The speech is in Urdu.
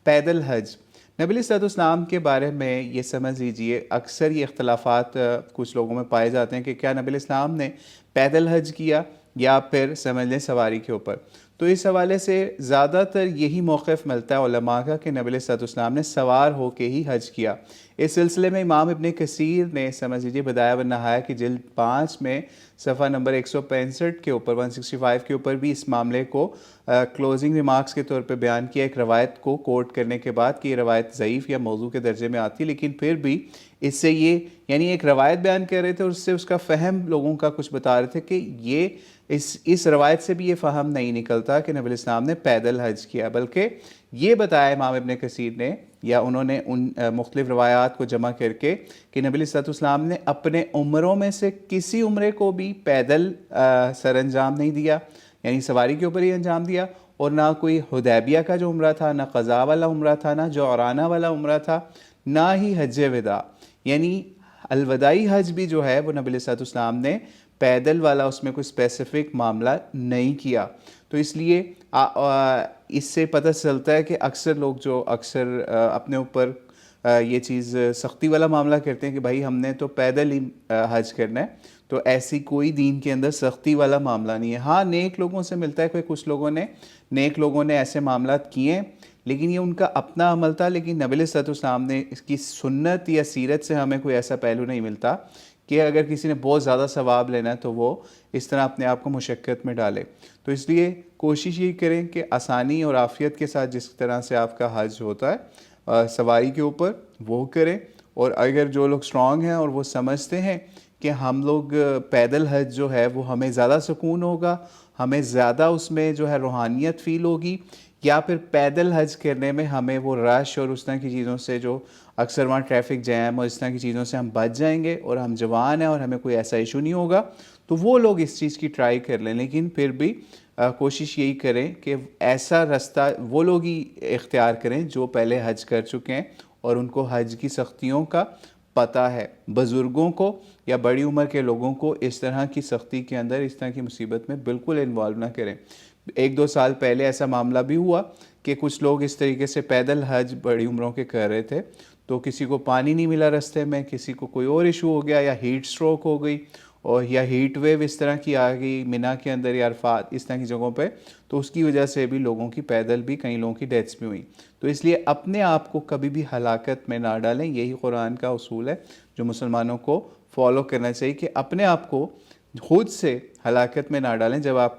پیدل حج۔ نبی علیہ الصلوۃ والسلام کے بارے میں یہ سمجھ لیجئے اکثر یہ اختلافات کچھ لوگوں میں پائے جاتے ہیں کہ کیا نبی علیہ السلام نے پیدل حج کیا یا پھر سمجھ لیں سواری کے اوپر۔ تو اس حوالے سے زیادہ تر یہی موقف ملتا ہے علماء کا کہ نبی علیہ الصلوۃ والسلام نے سوار ہو کے ہی حج کیا۔ اس سلسلے میں امام ابن کثیر نے سمجھ لیجیے بدایہ والنہایہ کی جلد 5 میں صفحہ نمبر 165 کے اوپر 165 کے اوپر بھی اس معاملے کو کلوزنگ ریمارکس کے طور پہ بیان کیا، ایک روایت کو کوٹ کرنے کے بعد کہ یہ روایت ضعیف یا موضوع کے درجے میں آتی ہے، لیکن پھر بھی اس سے یہ یعنی ایک روایت بیان کر رہے تھے اور اس سے اس کا فہم لوگوں کا کچھ بتا رہے تھے کہ یہ اس روایت سے بھی یہ فہم نہیں نکلتا کہ نبی علیہ السلام نے پیدل حج کیا، بلکہ یہ بتایا امام ابن کثیر نے یا انہوں نے ان مختلف روایات کو جمع کر کے کہ نبی علیہ السلام نے اپنے عمروں میں سے کسی عمرے کو بھی پیدل سر انجام نہیں دیا، یعنی سواری کے اوپر ہی انجام دیا، اور نہ کوئی حدیبیہ کا جو عمرہ تھا، نہ قضاء والا عمرہ تھا، نہ جعرانہ والا عمرہ تھا، نہ ہی حج وداع، یعنی الوداعی حج بھی جو ہے وہ نبی علیہ السلام نے پیدل والا اس میں کوئی اسپیسیفک معاملہ نہیں کیا۔ تو اس لیے اس سے پتہ چلتا ہے کہ اکثر لوگ جو اکثر اپنے اوپر یہ چیز سختی والا معاملہ کرتے ہیں کہ بھائی ہم نے تو پیدل ہی حج کرنا ہے، تو ایسی کوئی دین کے اندر سختی والا معاملہ نہیں ہے۔ ہاں نیک لوگوں سے ملتا ہے کہ کچھ نیک لوگوں نے ایسے معاملات کیے، لیکن یہ ان کا اپنا عمل تھا، لیکن نبی علیہ السلام نے اس کی سنت یا سیرت سے ہمیں کوئی ایسا پہلو نہیں ملتا کہ اگر کسی نے بہت زیادہ ثواب لینا ہے تو وہ اس طرح اپنے آپ کو مشقت میں ڈالے۔ تو اس لیے کوشش یہ کریں کہ آسانی اور عافیت کے ساتھ جس طرح سے آپ کا حج ہوتا ہے سواری کے اوپر وہ کریں، اور اگر جو لوگ سٹرونگ ہیں اور وہ سمجھتے ہیں کہ ہم لوگ پیدل حج جو ہے وہ ہمیں زیادہ سکون ہوگا، ہمیں زیادہ اس میں جو ہے روحانیت فیل ہوگی، یا پھر پیدل حج کرنے میں ہمیں وہ رش اور اس طرح کی چیزوں سے جو اکثر وہاں ٹریفک جیم اور اس طرح کی چیزوں سے ہم بچ جائیں گے اور ہم جوان ہیں اور ہمیں کوئی ایسا ایشو نہیں ہوگا، تو وہ لوگ اس چیز کی ٹرائی کر لیں، لیکن پھر بھی کوشش یہی کریں کہ ایسا راستہ وہ لوگ ہی اختیار کریں جو پہلے حج کر چکے ہیں اور ان کو حج کی سختیوں کا پتہ ہے۔ بزرگوں کو یا بڑی عمر کے لوگوں کو اس طرح کی سختی کے اندر، اس طرح کی مصیبت میں بالکل انوالو نہ کریں۔ 1-2 سال پہلے ایسا معاملہ بھی ہوا کہ کچھ لوگ اس طریقے سے پیدل حج بڑی عمروں کے کر رہے تھے، تو کسی کو پانی نہیں ملا راستے میں، کسی کو کوئی اور ایشو ہو گیا، یا ہیٹ سٹروک ہو گئی، اور یا ہیٹ ویو اس طرح کی آ گئی منی کے اندر یا عرفات اس طرح کی جگہوں پہ، تو اس کی وجہ سے بھی لوگوں کی پیدل بھی کئی لوگوں کی ڈیتھس بھی ہوئیں۔ تو اس لیے اپنے آپ کو کبھی بھی ہلاکت میں نہ ڈالیں، یہی قرآن کا اصول ہے جو مسلمانوں کو فالو کرنا چاہیے کہ اپنے آپ کو خود سے ہلاکت میں نہ ڈالیں۔ جب آپ